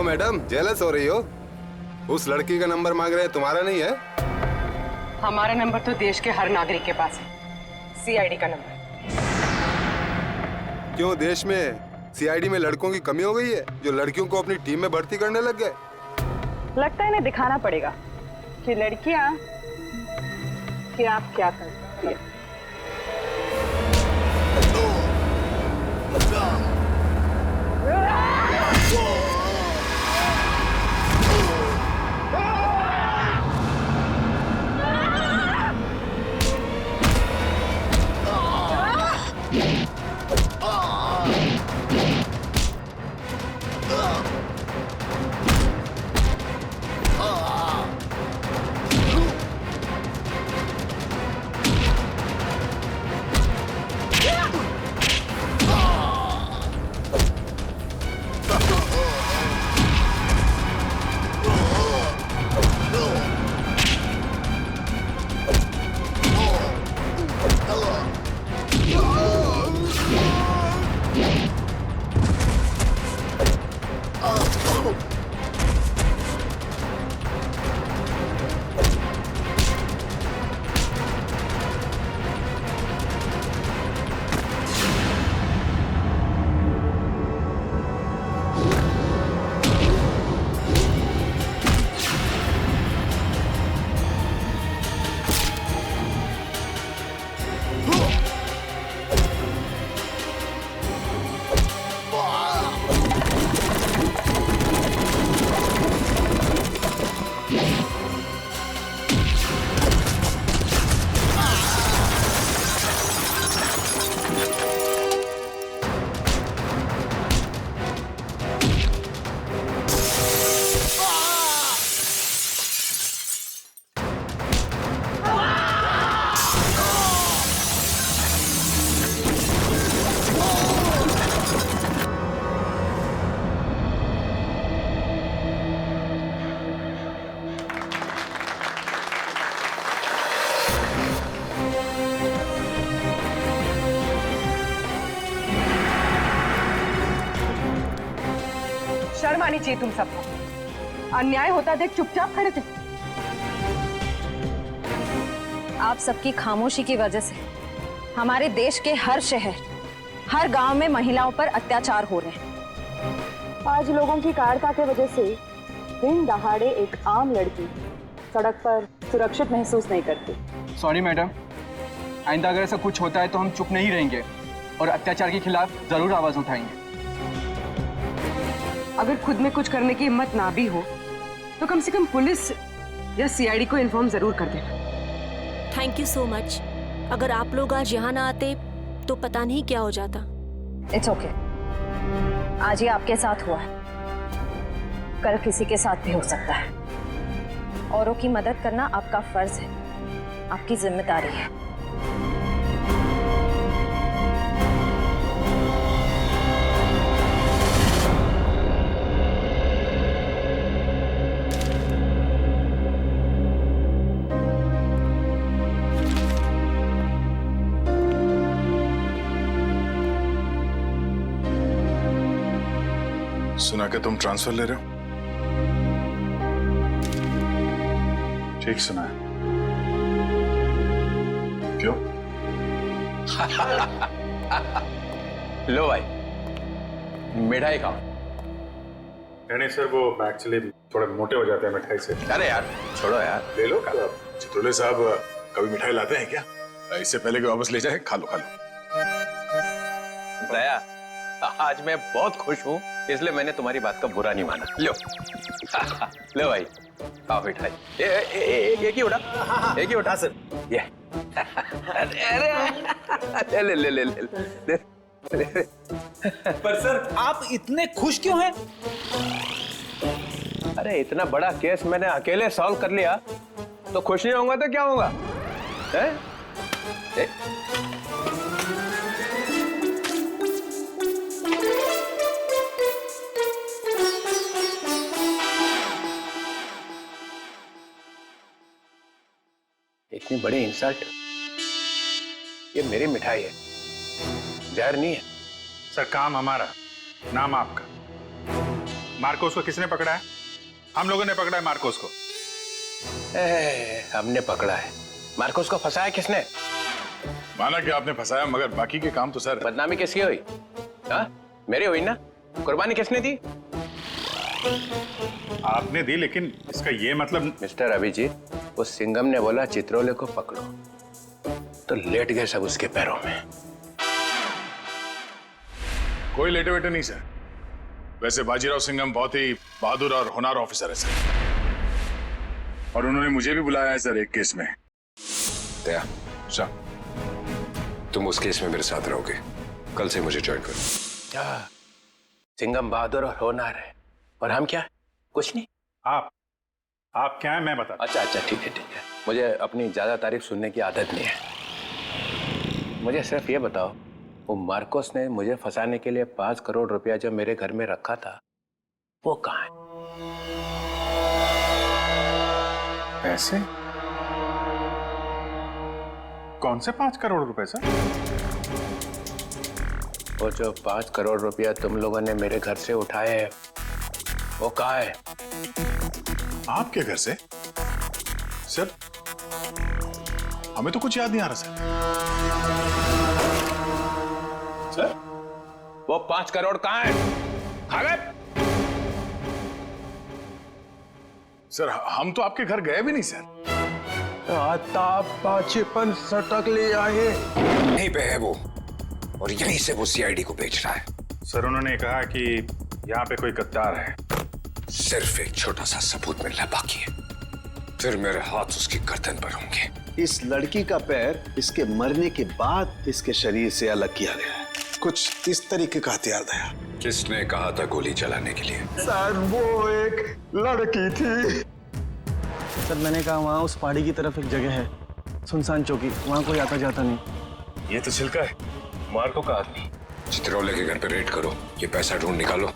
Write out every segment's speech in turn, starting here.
Madam, jealous हो रही हो? उस लड़की का नंबर मांग रहे हैं, तुम्हारा नहीं है? हमारा नंबर तो देश के हर नागरिक के पास है, सीआईडी का नंबर। क्यों, देश में सीआईडी में लड़कों की कमी हो गई है जो लड़कियों को अपनी टीम में भर्ती करने लग गए? लगता है इन्हें दिखाना पड़ेगा कि लड़कियां क्या क्या कर सकती है। शर्म आनी चाहिए तुम सबको। अन्याय होता देख चुपचाप खड़े थे। आप सबकी खामोशी की वजह से हमारे देश के हर शहर, हर गांव में महिलाओं पर अत्याचार हो रहे हैं। आज लोगों की कायरता की वजह से दिन दहाड़े एक आम लड़की सड़क पर सुरक्षित महसूस नहीं करती। सॉरी मैडम, आइंदा अगर ऐसा कुछ होता है तो हम चुप नहीं रहेंगे और अत्याचार के खिलाफ जरूर आवाज उठाएंगे। अगर खुद में कुछ करने की हिम्मत ना भी हो तो कम से कम पुलिस या सीआईडी को इन्फॉर्म जरूर कर देना। Thank you so much. अगर आप लोग आज यहाँ ना आते तो पता नहीं क्या हो जाता। It's okay. आज ये आपके साथ हुआ है, कल किसी के साथ भी हो सकता है। औरों की मदद करना आपका फर्ज है, आपकी जिम्मेदारी है। सुना कि तुम ट्रांसफर ले रहे हो? ठीक सुना है। क्यों? लो भाई, मिठाई खाओ। नहीं सर, वो एक्चुअली थोड़े मोटे हो जाते हैं मिठाई से। अरे यार छोड़ो यार, ले लो। चित्रोले साहब कभी मिठाई लाते हैं क्या? इससे पहले कि वापस ले जाए, खा लो खा लो। दया, आज मैं बहुत खुश हूँ, इसलिए मैंने तुम्हारी बात का बुरा नहीं माना। लो लो भाई, खाओ मिठाई। एक ही उठा, एक ही उठा सर। ये अरे ले ले ले ले ले। पर सर आप इतने खुश क्यों हैं? अरे इतना बड़ा केस मैंने अकेले सॉल्व कर लिया, तो खुश नहीं होऊंगा तो क्या होगा? इतनी बड़ी इंसल्ट, ये मेरी मिठाई है, जहर नहीं है। सर काम हमारा, नाम आपका। मार्कोस को किसने पकड़ा है? हम लोगों ने पकड़ा है मार्कोस को। हमने पकड़ा है। मार्कोस को फंसाया किसने? माना कि आपने फंसाया, मगर बाकी के काम तो सर। बदनामी किसकी हुई? हाँ, मेरी हुई ना। कुर्बानी किसने दी? आपने दी, लेकिन इसका ये मतलब। मिस्टर अभिजीत, उस सिंघम ने बोला चित्रोले को पकड़ो, तो लेट गए सब उसके पैरों में। कोई लेटे वेटे नहीं सर। वैसे बाजीराव सिंघम बहुत ही बहादुर और होनहार ऑफिसर है सर, और उन्होंने मुझे भी बुलाया है सर एक केस में। दया, तुम उस केस में मेरे साथ रहोगे। कल से मुझे ज्वाइन करो। सिंघम बहादुर और होनहार है, और हम क्या? कुछ नहीं। आप क्या है मैं बता। अच्छा, ठीक है। मुझे अपनी ज्यादा तारीफ सुनने की आदत नहीं है। मुझे सिर्फ ये बताओ, वो मार्कोस ने मुझे फंसाने के लिए 5 करोड़ रुपया जो मेरे घर में रखा था, वो कहाँ है? पैसे? कौन से 5 करोड़ रुपए सर? वो जो 5 करोड़ रुपया तुम लोगों ने मेरे घर से उठाए हैं, वो कहाँ है? आपके घर से? सर, हमें तो कुछ याद नहीं आ रहा सर। वो 5 करोड़ कहाँ है? खा गए? सर, हम तो आपके घर गए भी नहीं सर। आता पाचेपन सटक ले आए। नहीं पे है वो, और यहीं से वो सीआईडी को बेच रहा है। सर, उन्होंने कहा कि यहाँ पे कोई गद्दार है। सिर्फ एक छोटा सा सबूत मिलना बाकी है, फिर मेरे हाथ उसकी गर्दन पर होंगे। इस लड़की का पैर इसके मरने के बाद इसके शरीर से अलग किया गया है। कुछ इस तरीके का हथियार था। किसने कहा था गोली चलाने के लिए? सर, वो एक लड़की थी। सर, मैंने कहा वहाँ उस पहाड़ी की तरफ एक जगह है, सुनसान चौकी, वहाँ कोई आता जाता नहीं। ये तो छिलका है, मार्को का आदमी। चित्रोले के घर पे रेड करो, ये पैसा ढूंढ निकालो,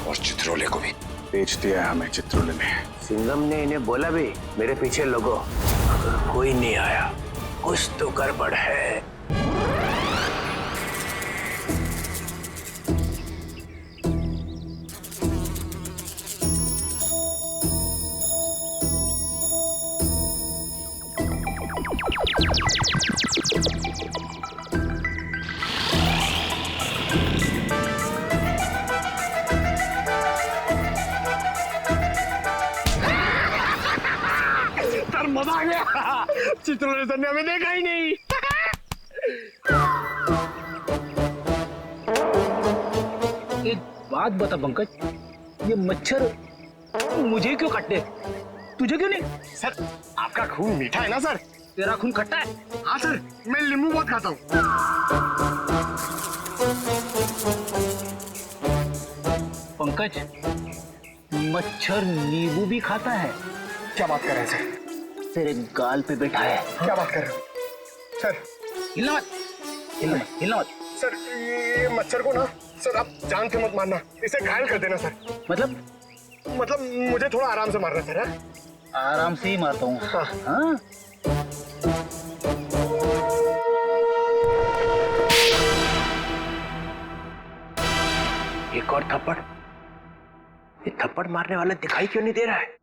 और चित्रोले को भी। बेच दिया हमें चित्रोले ने। सिंघम ने इन्हें बोला भी, मेरे पीछे लोगों, अगर कोई नहीं आया, कुछ तो गड़बड़ है। मजा आ गया। चित्रोले सर ने हमें देखा ही नहीं। एक बात बता पंकज, ये मच्छर मुझे क्यों काटते? तुझे क्यों नहीं? सर, आपका खून मीठा है ना सर? तेरा खून खट्टा है? हाँ सर, मैं नींबू बहुत खाता हूँ। पंकज, मच्छर नींबू भी खाता है? क्या बात कर रहे हैं सर? तेरे गाल पे बैठा है। क्या बात कर रहे हो सर? हिलना मत, हिलना मत। सर, ये मच्छर को ना सर आप जान से मत मारना, इसे घायल कर देना सर। मतलब मुझे थोड़ा आराम से मारना सर। आराम से ही मारता हूँ। हाँ? एक और थप्पड़। ये थप्पड़ मारने वाला दिखाई क्यों नहीं दे रहा है?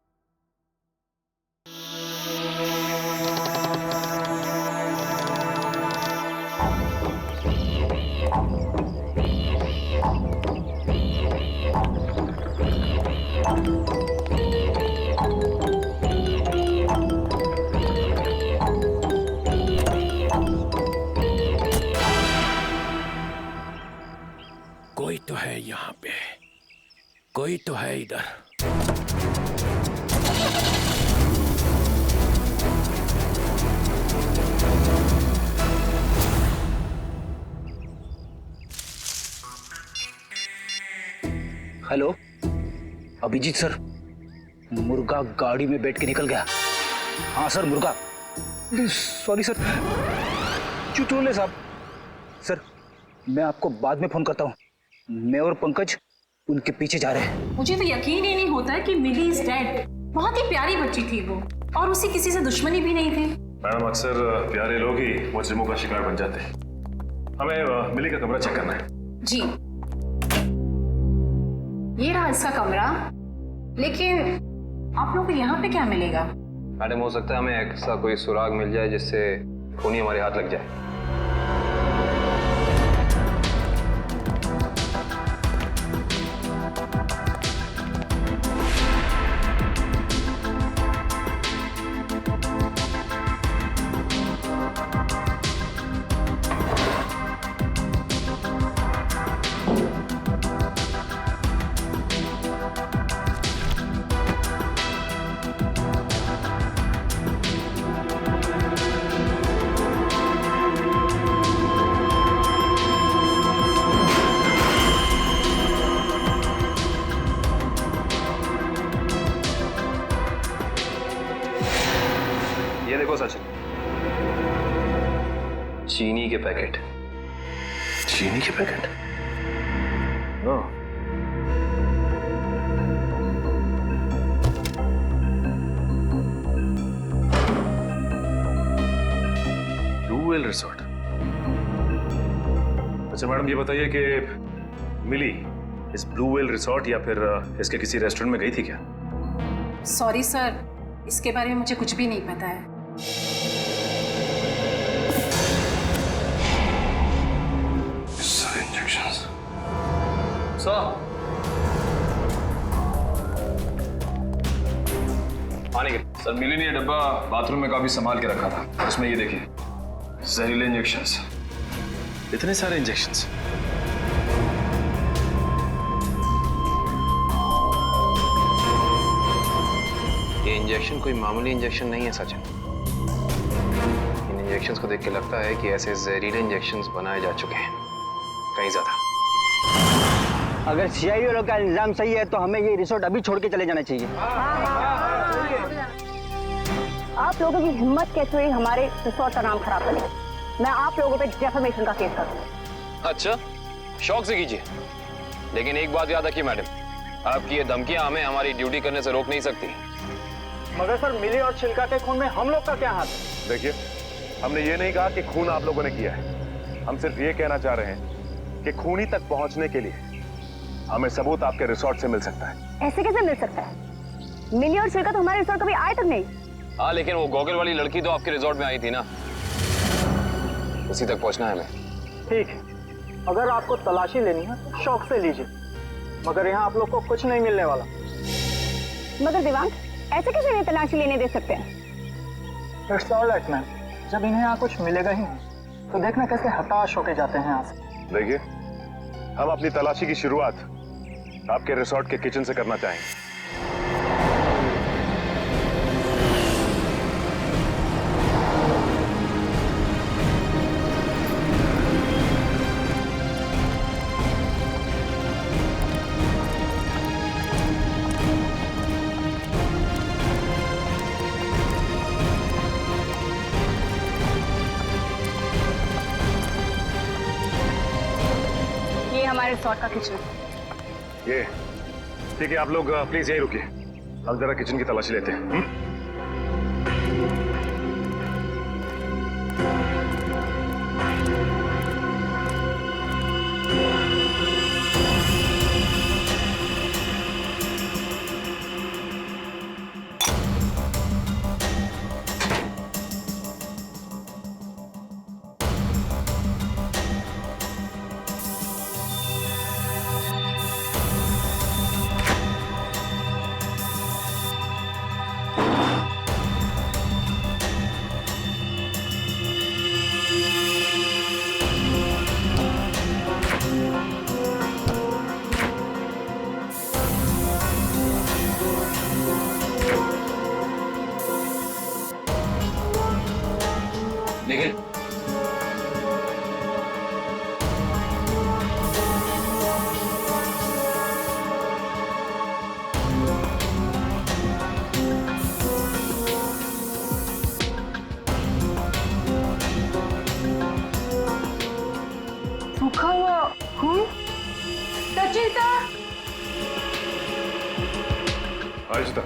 कोई तो है यहाँ पे, कोई तो है इधर। हेलो अभिजीत सर, मुर्गा गाड़ी में बैठ के निकल गया। हाँ सर, मुर्गा। सॉरी सर, चित्रोले साहब। सर, मैं आपको बाद में फोन करता हूँ। मैं और पंकज उनके पीछे जा रहे हैं। मुझे तो यकीन ही नहीं होता है कि मिली इज डेड। बहुत ही प्यारी बच्ची थी वो, और उसे किसी से दुश्मनी भी नहीं थी। मैडम, अक्सर प्यारे लोग ही मुजरिमों का शिकार बन जाते हैं। हमें मिली का कमरा चेक करना है। जी। ये रहा इसका कमरा, लेकिन आप लोगों को यहाँ पे क्या मिलेगा? मैडम, हो सकता है हमें ऐसा कोई सुराग मिल जाए जिससे खूनी हमारे हाथ लग जाए। ये देखो सचिन, चीनी के पैकेट। चीनी के पैकेट? हाँ। Blue whale resort. अच्छा मैडम, ये बताइए कि मिली इस ब्लू व्हेल रिसोर्ट या फिर इसके किसी रेस्टोरेंट में गई थी क्या? सॉरी सर, इसके बारे में मुझे कुछ भी नहीं पता है। पानी के सर, मिली ने डब्बा बाथरूम में काफी संभाल के रखा था। उसमें ये देखिए, जहरीले इंजेक्शंस। इतने सारे इंजेक्शंस? ये इंजेक्शन कोई मामूली इंजेक्शन नहीं है सचिन। इन इंजेक्शंस को देख के लगता है कि ऐसे जहरीले इंजेक्शंस बनाए जा चुके हैं, कहीं ज्यादा। अगर सीआईडी वालों का इल्जाम सही है तो हमें ये रिसोर्ट अभी छोड़ के चले जाना चाहिए। आप लोगों की हिम्मत कैसे हुई हमारे रिसोर्ट का नाम खराब करने? मैं आप लोगों पे डेफेमेशन का केस करूंगा। अच्छा, शौक से कीजिए, लेकिन एक बात याद रखिए मैडम, आपकी ये धमकियां हमें हमारी ड्यूटी करने से रोक नहीं सकती। मगर सर, मिली और छिलका के खून में हम लोग का क्या हाथ है? देखिए, हमने ये नहीं कहा कि खून आप लोगों ने किया है। हम सिर्फ ये कहना चाह रहे हैं कि खूनी तक पहुंचने के लिए हमें सबूत आपके रिसोर्ट से मिल सकता है। ऐसे कैसे मिल सकता है? मिली और छिलका तो हमारे रिसोर्ट कभी आए तक नहीं। हाँ, लेकिन वो गॉगल वाली लड़की तो आपके रिसोर्ट में आई थी ना, उसी तक पहुंचना है हमें। ठीक है, अगर आपको तलाशी लेनी है तो शौक से लीजिए, मगर यहाँ आप लोग को कुछ नहीं मिलने वाला। मगर दिवांग, ऐसे कैसे इन्हें तलाशी लेने दे सकते हैं? इट्स ऑलराइट मैम, जब इन्हें यहाँ कुछ मिलेगा ही नहीं तो देखना कैसे हताश होके जाते हैं यहाँ से। देखिए, हम अपनी तलाशी की शुरुआत आपके रिसोर्ट के किचन से करना चाहेंगे। हमारे रिसोर्ट का किचन। ये ठीक है, आप लोग प्लीज यहीं रुकिए, हम जरा किचन की तलाशी लेते हैं। निखिल, सूखा हुआ खून। सचिन सर, आयुष्ता,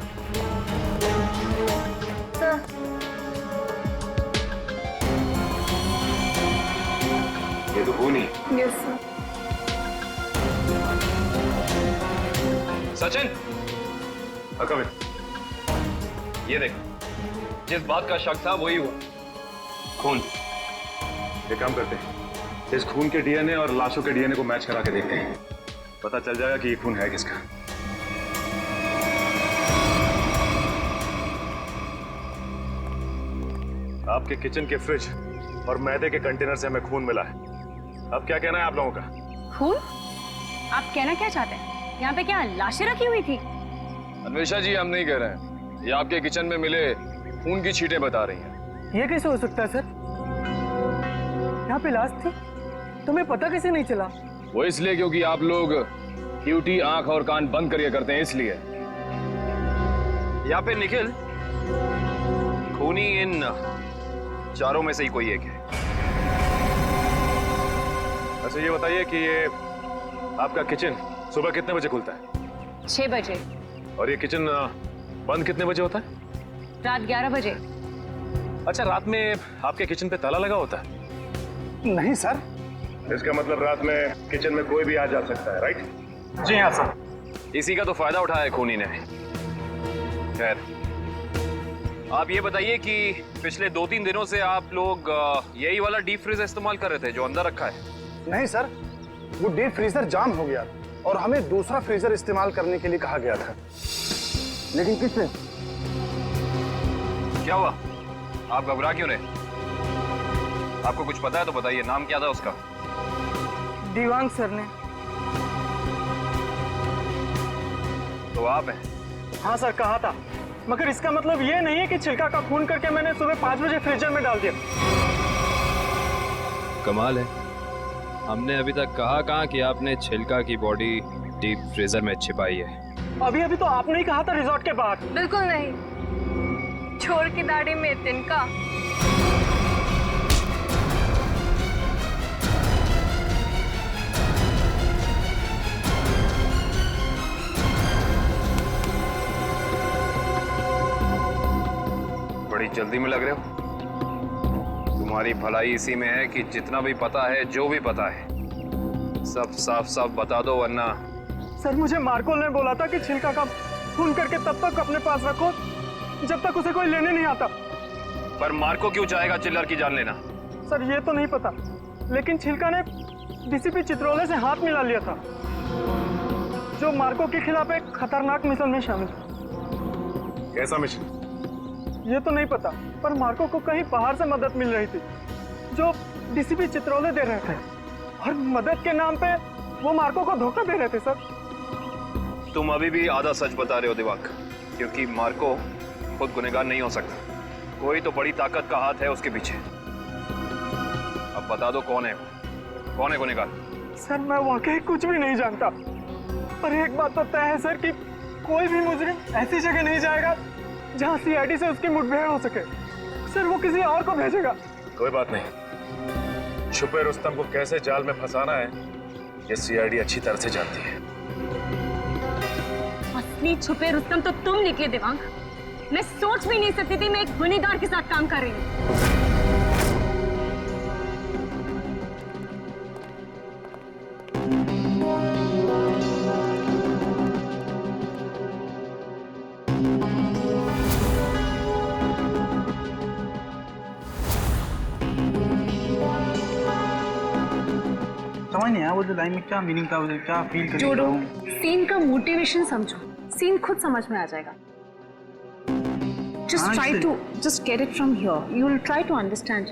ये तो खूनी। Yes sir. सचिन, कमिंग। ये देख, जिस बात का शक था वही हुआ, खून। ये काम करते हैं, इस खून के डीएनए और लाशों के डीएनए को मैच करा के देखते हैं, पता चल जाएगा कि ये खून है किसका। आपके किचन के फ्रिज और मैदे के कंटेनर से हमें खून मिला है। अब क्या कहना है आप लोगों का? खून? आप कहना क्या चाहते हैं? यहाँ पे क्या लाशें रखी हुई थी? अन्वेषा जी, हम नहीं कह रहे हैं, ये आपके किचन में मिले खून की छींटें बता रही हैं। ये कैसे हो सकता है सर? यहाँ पे लाश थी, तुम्हें पता कैसे नहीं चला? वो इसलिए क्योंकि आप लोग ड्यूटी आंख और कान बंद करके करते हैं, इसलिए। यहाँ पे निखिल खूनी इन चारों में से ही कोई एक है। अच्छा ये बताइए कि ये आपका किचन सुबह कितने बजे खुलता है? 6 बजे। और ये किचन बंद कितने बजे होता है? रात 11 बजे। अच्छा, रात में आपके किचन पे ताला लगा होता है? नहीं सर। इसका मतलब रात में किचन में कोई भी आ जा सकता है, राइट? जी हाँ सर। इसी का तो फायदा उठाया है खूनी ने। खैर, आप ये बताइए कि पिछले 2-3 दिनों से आप लोग यही वाला डीप फ्रीजर इस्तेमाल कर रहे थे जो अंदर रखा है? नहीं सर, वो डीप फ्रीजर जाम हो गया और हमें दूसरा फ्रीजर इस्तेमाल करने के लिए कहा गया था। लेकिन किसने? क्या हुआ? आप घबरा क्यों रहे? आपको कुछ पता है तो बताइए, नाम क्या था उसका? दीवांग सर ने। तो आप हैं? हाँ सर, कहा था, मगर इसका मतलब ये नहीं है कि छिलका का खून करके मैंने सुबह 5 बजे फ्रीजर में डाल दिया। कमाल है, हमने अभी तक कहा कहाँ कि आपने छिलका की बॉडी डीप फ्रीजर में छिपाई है। अभी तो आपने ही कहा था रिजॉर्ट के बाहर। बिल्कुल नहीं, छोर की दाढ़ी में तिनका। बड़ी जल्दी में लग रहे हो। तुम्हारी भलाई इसी में है कि जितना भी पता है, जो भी पता है, सब साफ साफ बता दो, वरना। सर, मुझे मार्को ने बोला था कि छिलका का खून करके तब तक अपने पास रखो जब तक उसे कोई लेने नहीं आता। पर मार्को क्यों चाहेगा चिल्लर की जान लेना? सर, ये तो नहीं पता, लेकिन छिलका ने डीसीपी चित्रोले से हाथ मिला लिया था, जो मार्को के खिलाफ एक खतरनाक मिशन में शामिल। कैसा मिशन? ये तो नहीं पता, पर मार्को को कहीं बाहर से मदद मिल रही थी जो डीसीपी चित्रोले दे रहे थे, और मदद के नाम पे वो मार्को को धोखा दे रहे थे। सर, तुम अभी भी आधा सच बता रहे हो दिवाक, क्योंकि मार्को खुद गुनहगार नहीं हो सकता। कोई तो बड़ी ताकत का हाथ है उसके पीछे। अब बता दो कौन है गुनहगार? सर, मैं वाकई कुछ भी नहीं जानता, पर एक बात तो तय है सर कि कोई भी मुजरिम ऐसी जगह नहीं जाएगा जहां सीआईडी से उसकी मुठभेड़ हो सके। सर, वो किसी और को भेजेगा। कोई बात नहीं, छुपे रुस्तम को कैसे जाल में फंसाना है ये सीआईडी अच्छी तरह से जानती है। असली छुपे रुस्तम तो तुम निकले दिवांग। मैं सोच भी नहीं सकती थी मैं एक गुनहगार के साथ काम कर रही हूँ। समझ नहीं आया वो जो लाइन में क्या मीनिंग था, उसे क्या फील कर जोड़ो, सीन का मोटिवेशन समझो, सीन खुद समझ में आ जाएगा। Just try to just get it from here. You will try to understand.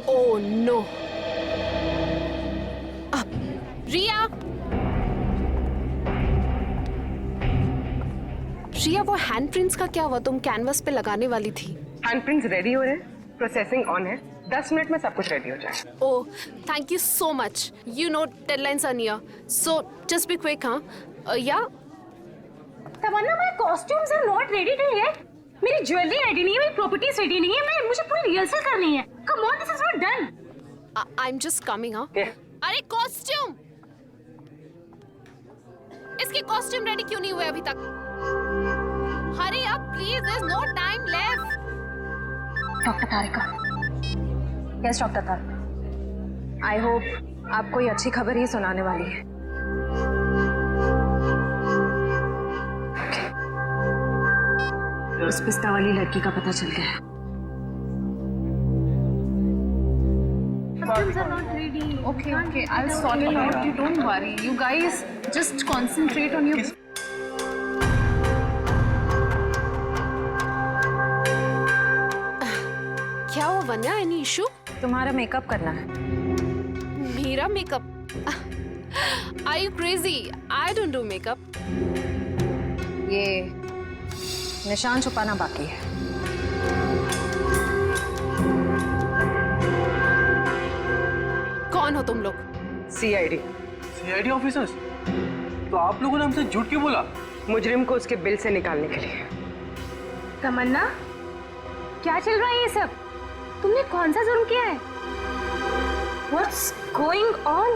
Oh no. रिया, रिया, वो हैंडप्रिंट्स का क्या हुआ? तुम कैनवस पे लगाने वाली थी। हैंडप्रिंट्स रेडी हो रहे हैं, प्रोसेसिंग ऑन है, 10 मिनट में सब कुछ रेडी हो जाएगा। Oh, thank you so much. You know deadlines are near, so just be quick. हाँ, yeah Tamanna, my costumes are not ready too yet. मेरी ज्वेलरी रेडी नहीं है, मेरी प्रॉपर्टीज रेडी नहीं है, मुझे पूरी रिहर्सल करनी है। Come on, this is not done. I am just coming. हाँ, अरे कॉस्ट्यूम, इसके कॉस्ट्यूम रेडी क्यों नहीं हुए अभी तक? Hurry up please, there is no time left. Doctor Tarika. Yes doctor Tarika, I hope आप कोई अच्छी खबर ही सुनाने वाली है। उस पिस्ता वाली लड़की का पता चल गया है। Costumes are not ready. Okay, I'll sort it out. You don't worry. You guys just concentrate on your. क्या हुआ वन्या, एनी इशू? तुम्हारा मेकअप करना है। मेरा makeup? Are you crazy? I don't do makeup. ये निशान छुपाना बाकी है। कौन हो तुम लोग? CID officers? तो आप लोगों ने हमसे झूठ क्यों बोला? मुजरिम को उसके बिल से निकालने के लिए। तमन्ना, क्या चल रहा है ये सब? तुमने कौन सा जुर्म किया है? What's going on?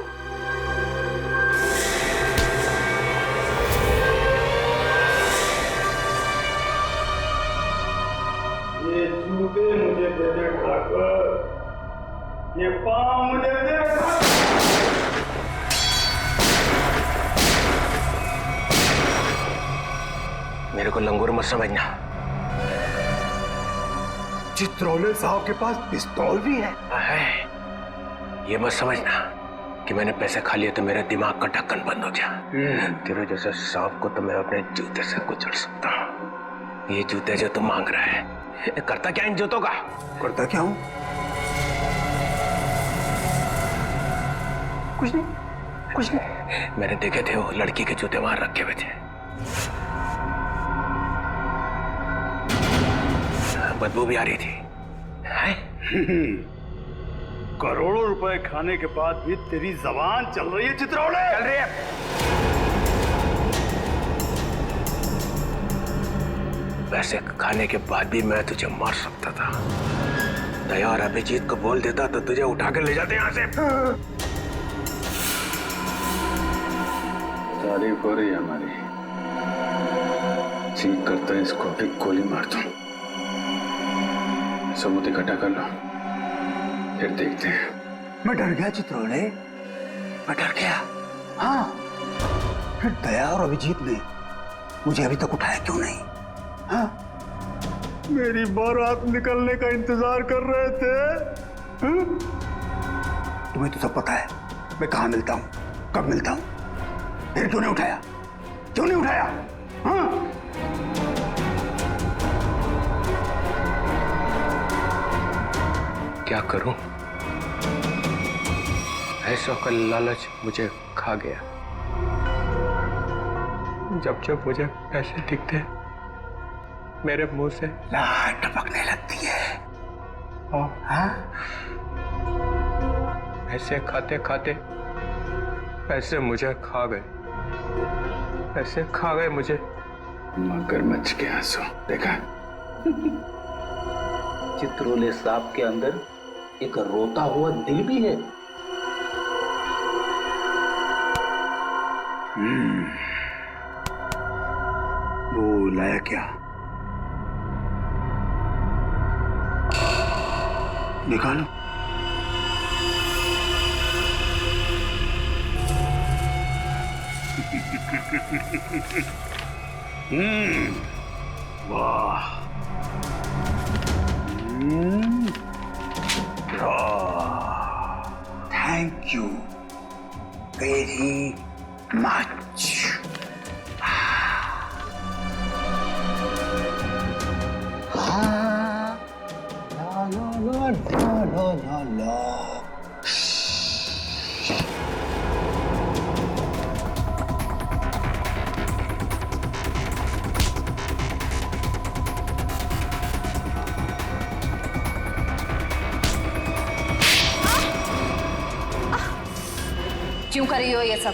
ये जूते मुझे दे दे ठाकुर, ये पाँव मुझे दे। मेरे को लंगूर मत समझना। चित्रोले साहब के पास पिस्तौल भी है। ये मत समझना कि मैंने पैसे खा लिए तो मेरे दिमाग का ढक्कन बंद हो जाए। तेरे जैसे सांप को तो मैं अपने जूते से कुचल सकता हूँ। ये जूते जो तू मांग रहा है, करता क्या इन जूतों का? करता क्या हूँ? कुछ नहीं। मैंने देखे थे वो लड़की के जूते वहां रखे हुए थे। बदबू भी आ रही थी। करोड़ों रुपए खाने के बाद भी तेरी जबान चल रही है चित्रोले? चल रही है। पैसे खाने के बाद भी मैं तुझे मार सकता था। दया और अभिजीत को बोल देता तो तुझे उठा के ले जाते यहाँ से। तारीफ हो रही है हमारी। ठीक करता है इसको भी गोली मार दूं। सबूत इकट्ठा कर लो, फिर देखते हैं। मैं डर गया चित्रोले, मैं डर गया। हाँ, फिर दया और अभिजीत ने मुझे अभी तक उठाया क्यों नहीं? हाँ? मेरी बारात निकलने का इंतजार कर रहे थे। हाँ? तुम्हें तो सब पता है मैं कहाँ मिलता हूँ, कब मिलता हूँ। फिर क्यों नहीं उठाया? क्यों नहीं उठाया? हाँ? क्या करूं? ऐसा का लालच मुझे खा गया। जब जब मुझे पैसे दिखते मेरे मुंह से लार टपकने लगती है। हाँ? ऐसे खाते खाते पैसे मुझे खा गए। पैसे खा गए मुझे। मगरमच्छ के आंसू देखा? चित्रोले सांप के अंदर एक रोता हुआ दिल भी है। वो लाया क्या? निकालो। वाह, थैंक यू वेरी मच। क्यों कर रही हो ये सब?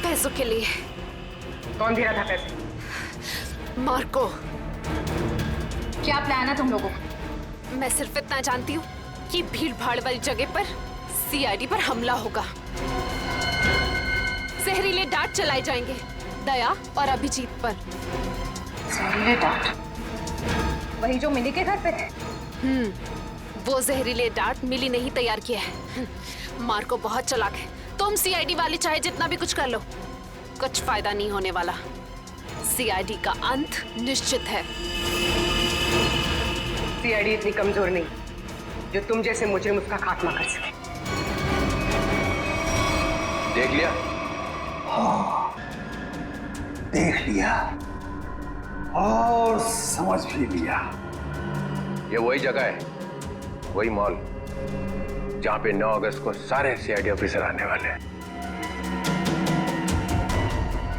पैसों के लिए। कौन दे रहा था पैसे? मार्को। क्या प्लान है तुम लोगों का? मैं सिर्फ इतना जानती हूँ कि भीड़ भाड़ वाली जगह पर सीआईडी पर हमला होगा। जहरीले डांट चलाए जाएंगे दया और अभिजीत पर। जहरीले डांट? वही जो मिली के घर पे थे? वो जहरीले डांट मिली ने ही तैयार किया है। मार्को बहुत चालाक है। तुम सीआईडी वाले चाहे जितना भी कुछ कर लो, कुछ फायदा नहीं होने वाला। सीआईडी का अंत निश्चित है। सीआईडी इतनी कमजोर नहीं जो तुम जैसे मुजरिम उसका खात्मा कर सके। देख लिया? हाँ, देख लिया और समझ भी लिया। ये वही जगह है, वही मॉल जहां पे 9 अगस्त को सारे सीआईडी ऑफिसर आने वाले हैं।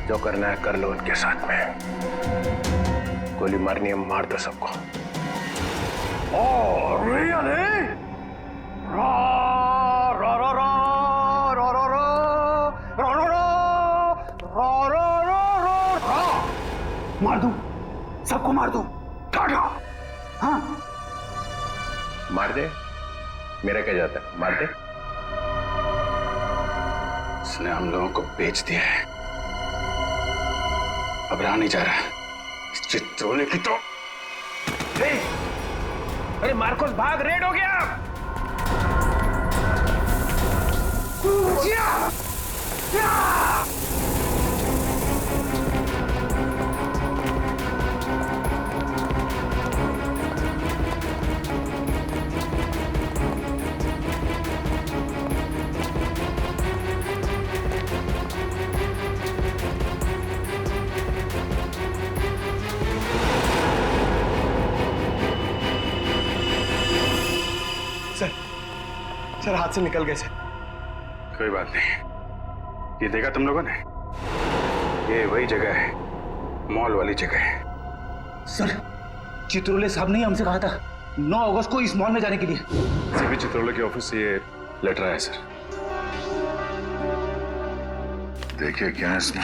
जो करना है कर लो उनके साथ में। गोली मारनी है मार दो सबको। मार दूं, सबको मार दूं। टाटा। हाँ, मार दे, मेरा क्या जाता है, मार दे। उसने हम लोगों को बेच दिया है, अब रहा नहीं जा रहा। इस चित्रोले की तो अरे मार्कोस भाग, रेड हो गया। सर हाथ से निकल गए सर। कोई बात नहीं, ये देखा तुम लोगों ने? ये वही जगह है, मॉल वाली जगह है। सर, चित्रोले साहब ने हमसे कहा था 9 अगस्त को इस मॉल में जाने के लिए। सीपी चित्रोले के ऑफिस से ये लेटर आया सर। देखिए क्या है इसमें।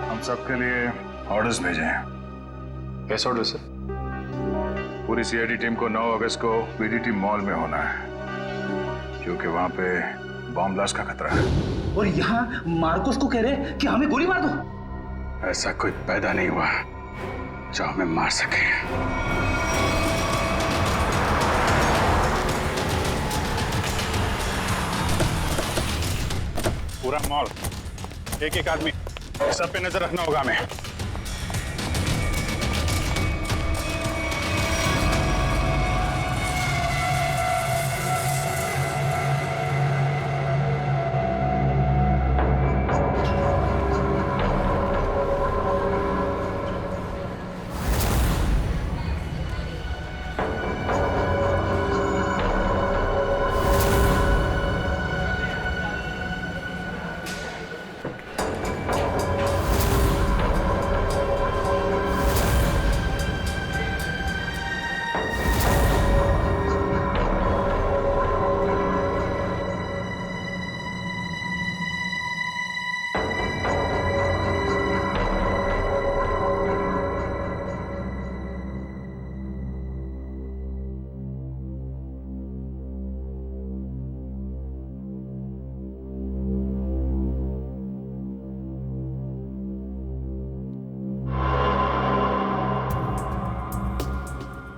हम सबके लिए ऑर्डर्स भेजे हैं। कैसे ऑर्डर सर? पूरी सीआईडी टीम को 9 अगस्त को बीडीटी मॉल में होना है, क्योंकि वहां पे बॉम्ब ब्लास्ट का खतरा है। और यहाँ मार्कोस को कह रहे कि हमें गोली मार दो। ऐसा कोई पैदा नहीं हुआ जो हमें मार सके। पूरा मॉल, एक एक आदमी, सब पे नजर रखना होगा हमें।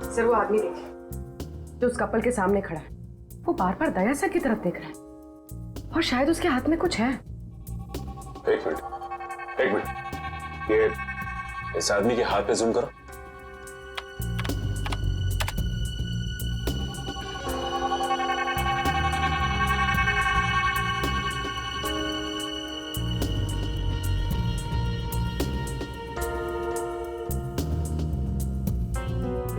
सर वो आदमी देखिए जो उस कपल के सामने खड़ा है, वो बार बार दया सर की तरफ देख रहा है और शायद उसके हाथ में कुछ है। एक मिनट, ये इस आदमी के हाथ पे जूम करो।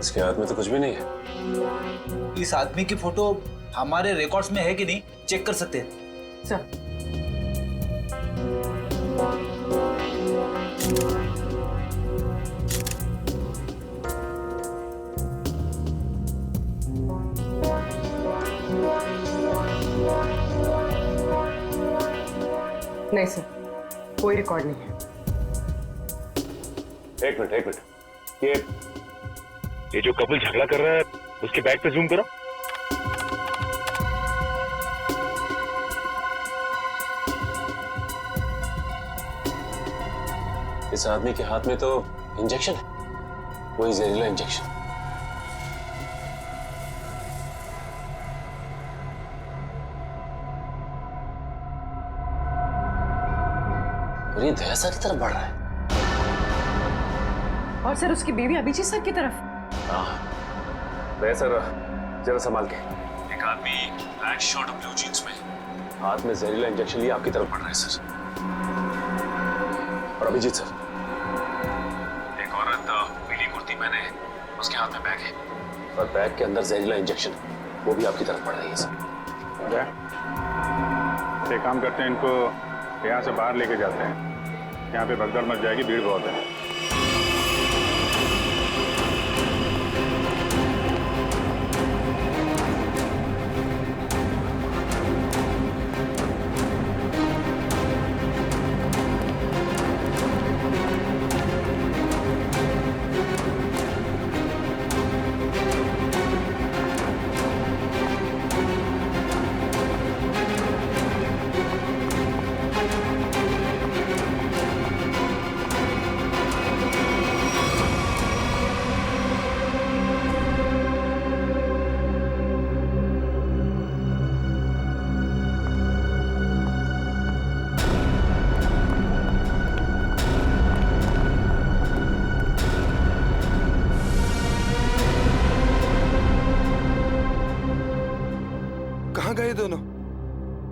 इसके हाथ में तो कुछ भी नहीं है। इस आदमी की फोटो हमारे रिकॉर्ड्स में है कि नहीं चेक कर सकते हैं सर। नहीं सर, कोई रिकॉर्ड नहीं है। एक मिनट, ये जो कपल झगड़ा कर रहा है उसके बैग पे जूम करो। इस आदमी के हाथ में तो इंजेक्शन है, वही जहरीला इंजेक्शन। और ये दया सर की तरफ बढ़ रहा है। और सर उसकी बीवी अभिजीत सर की तरफ। दया सर जरा संभाल के। एक आदमी ब्लैक शर्ट और ब्लू जींस में हाथ में जहरीला इंजेक्शन लिए आपकी तरफ बढ़ रहा है सर। और अभिजीत सर, एक औरत पीली कुर्ती पहने, उसके हाथ में बैग है और बैग के अंदर जहरीला इंजेक्शन, वो भी आपकी तरफ बढ़ रही है सर। एक काम करते हैं, इनको यहाँ से बाहर लेके जाते हैं। यहाँ पे भगदड़ मच जाएगी, भीड़ बहुत है। कहाँ गए दोनों?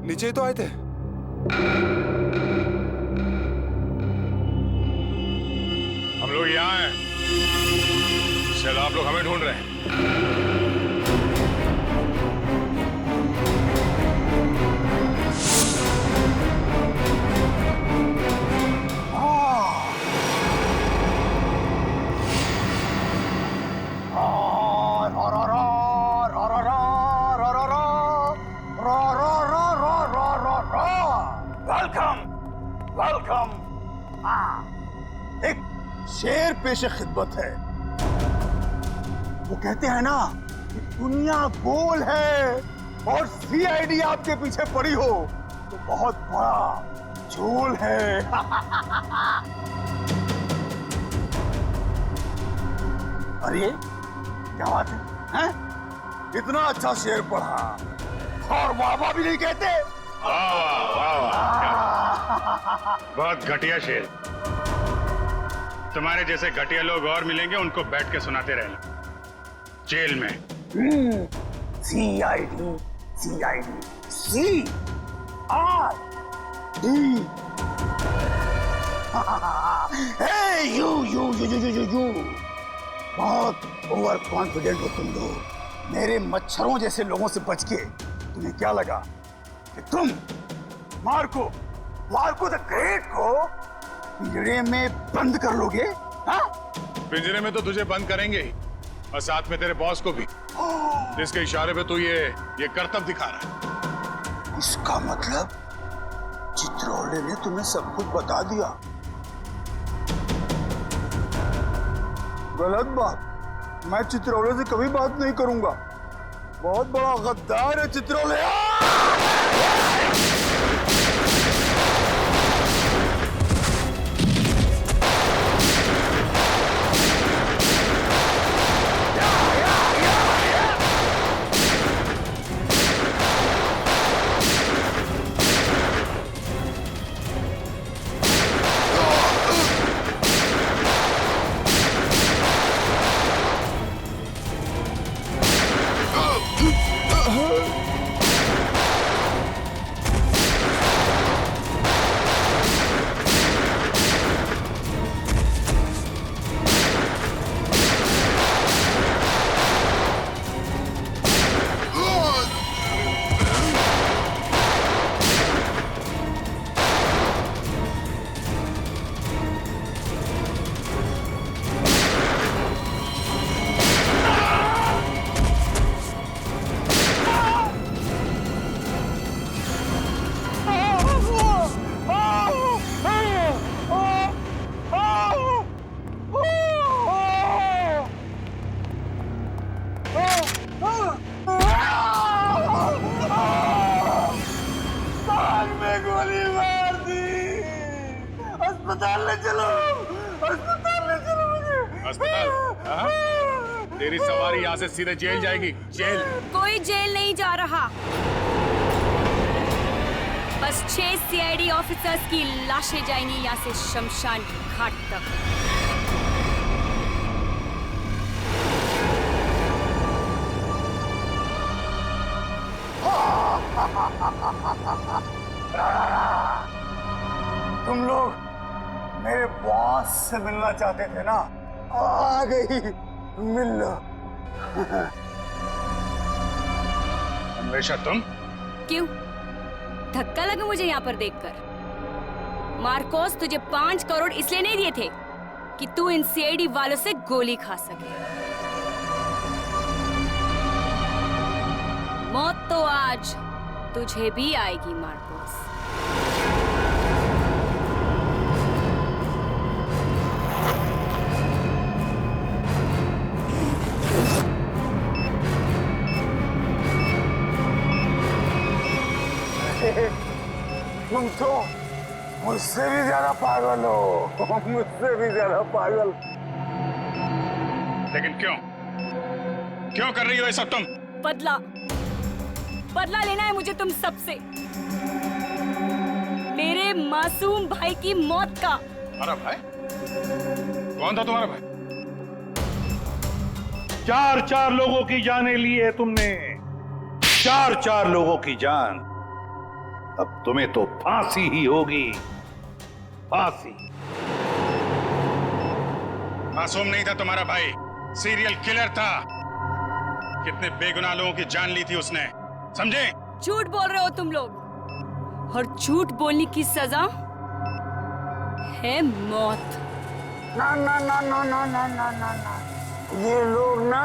नीचे ही तो आए थे। हम लोग यहाँ हैं, शायद आप लोग हमें ढूंढ रहे हैं। वेलकम। एक शेर पेशे खिदमत है। वो कहते हैं ना कि दुनिया गोल है और सीआईडी आपके पीछे पड़ी हो तो बहुत बड़ा झोल है। अरे क्या बात है? इतना अच्छा शेर पढ़ा और वाह भी नहीं कहते। बहुत घटिया शेर। तुम्हारे जैसे घटिया लोग और मिलेंगे, उनको बैठ के सुनाते रहना जेल में। CID CID CID। यू बहुत ओवर कॉन्फिडेंट हो तुम लोग। मेरे मच्छरों जैसे लोगों से बच के तुम्हें क्या लगा कि तुम मार्को द ग्रेट को पिंजरे में बंद कर लोगे? हाँ? पिंजरे में तो तुझे बंद करेंगे ही, और साथ में तेरे बॉस को भी, जिसके इशारे पे तू ये करतब दिखा रहा है। इसका मतलब चित्रोले ने तुम्हें सब कुछ बता दिया। गलत बात। मैं चित्रोले से कभी बात नहीं करूंगा। बहुत बड़ा गद्दार है चित्रोले। अस्पताल ले चलो, अस्पताल ले चलो मुझे। अस्पताल? हाँ? तेरी सवारी यहाँ से सीधे जेल जाएगी। जेल? कोई जेल नहीं जा रहा। बस 6 सीआईडी ऑफिसर्स की लाशें जाएंगी यहाँ से शमशान घाट तक। तुम लोग मेरे बॉस से मिलना चाहते थे ना, आ गई, मिल लो। अन्वेषा तुम? क्यों धक्का लगा मुझे यहाँ पर देखकर? मार्कोस तुझे 5 करोड़ इसलिए नहीं दिए थे कि तू इन सीआईडी वालों से गोली खा सके। मौत तो आज तुझे भी आएगी मार्कोस। तुम तो मुझसे भी ज्यादा पागल हो, मुझसे भी ज्यादा पागल। लेकिन क्यों क्यों कर रही हो ये सब तुम? बदला लेना है मुझे तुम सबसे, मेरे मासूम भाई की मौत का। हमारा भाई? कौन था तुम्हारा भाई? 4 लोगों की जानें ली है तुमने, 4 लोगों की जान। अब तुम्हें तो फांसी ही होगी, फांसी। मासूम नहीं था तुम्हारा भाई, सीरियल किलर था। कितने बेगुनाह लोगों की जान ली थी उसने, समझे? झूठ बोल रहे हो तुम लोग, और झूठ बोलने की सजा है मौत। ना ना ना ना ना ना ना ना ना, ये लोग ना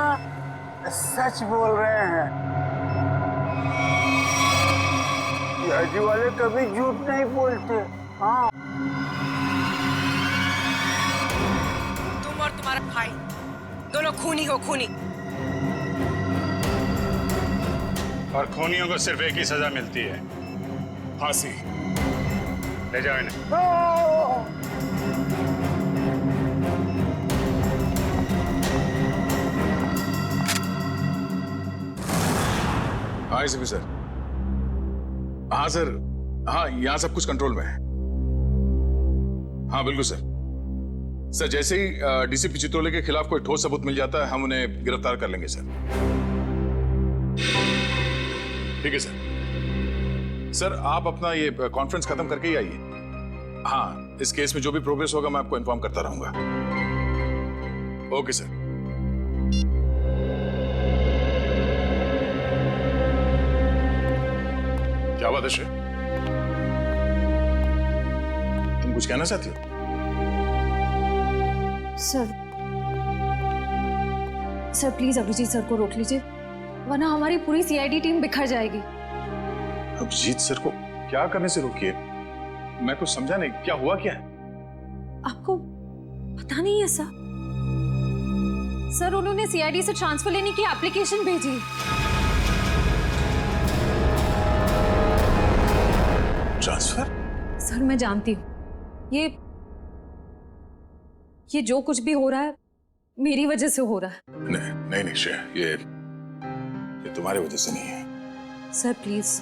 सच बोल रहे हैं। सीआईडी वाले कभी झूठ नहीं बोलते। हाँ, तुम और तुम्हारा भाई दोनों खूनी हो, खूनी। और खूनियों को सिर्फ एक ही सजा मिलती है, फांसी। ले जाओ इन्हें। हाँ एसीपी सर। हाँ सर, हाँ यहाँ सब कुछ कंट्रोल में है। हाँ बिल्कुल सर। सर जैसे ही डीसीपी चित्रोले के खिलाफ कोई ठोस सबूत मिल जाता है हम उन्हें गिरफ्तार कर लेंगे सर। ठीक है सर। सर आप अपना ये कॉन्फ्रेंस खत्म करके ही आइए। हाँ, इस केस में जो भी प्रोग्रेस होगा मैं आपको इन्फॉर्म करता रहूंगा। Okay sir. क्या बात है श्रेय? तुम कुछ कहना चाहती हो? सर प्लीज अभिजीत सर को रोक लीजिए, वरना हमारी पूरी सीआईडी टीम बिखर जाएगी। अभिजीत सर को क्या करने से रोकिए? मैं कुछ समझा नहीं, क्या हुआ क्या है? आपको पता नहीं है सर, उन्होंने सीआईडी से ट्रांसफर लेने की एप्लीकेशन भेजी। ट्रांसफर? सर मैं जानती हूँ ये जो कुछ भी हो रहा है मेरी वजह से हो रहा है। नहीं नहीं श्रेय, ये तुम्हारी वजह से नहीं है। सर प्लीज,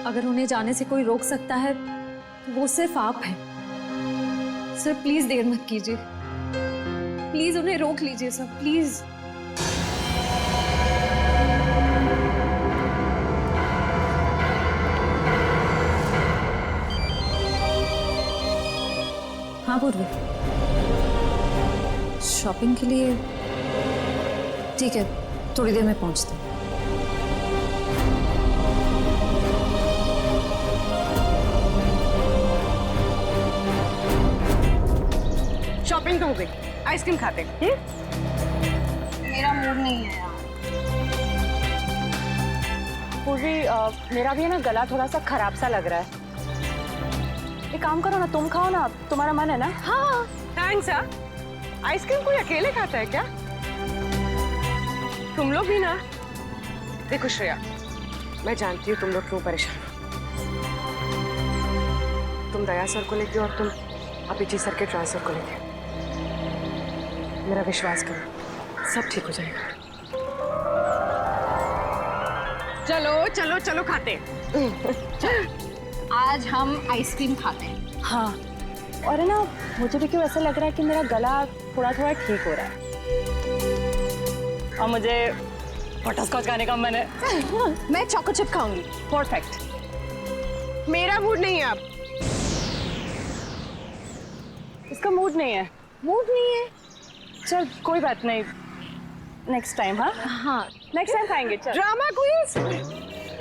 अगर उन्हें जाने से कोई रोक सकता है तो वो सिर्फ आप हैं। सर प्लीज देर मत कीजिए, प्लीज उन्हें रोक लीजिए सर, प्लीज। हाँ पूर्वी, शॉपिंग के लिए? ठीक है, थोड़ी देर में पहुंचते हैं। शॉपिंग तो हो गई, आइसक्रीम खाते हैं। मेरा मूड नहीं है यार। पूर्वी, मेरा भी है ना गला थोड़ा सा खराब सा लग रहा है। एक काम करो ना, तुम खाओ ना, तुम्हारा मन है ना? हाँ थैंक्स। आइसक्रीम कोई अकेले खाता है क्या? तुम लोग भी ना। देखो श्रेया, मैं जानती हूँ तुम लोग क्यों परेशान हो। तुम दया सर को लेके और तुम अभिजीत सर के ट्रांसफर को लेके। मेरा विश्वास करो, सब ठीक हो जाएगा। चलो चलो चलो खाते हैं। आज हम आइसक्रीम खाते हैं। हाँ, और है ना, मुझे भी क्यों ऐसा लग रहा है कि मेरा गला थोड़ा थोड़ा ठीक हो रहा है। और मुझे बटरस्कॉच खाने का मन है। मैं चॉको चिप खाऊंगी। परफेक्ट। मेरा मूड नहीं है अब। इसका मूड नहीं है। मूड नहीं है? चल कोई बात नहीं, नेक्स्ट टाइम। हाँ हाँ, नेक्स्ट टाइम खाएंगे। चल। ड्रामा क्वींस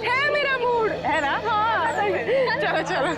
है मेरा मूड, है ना? हाँ, चलो चलो।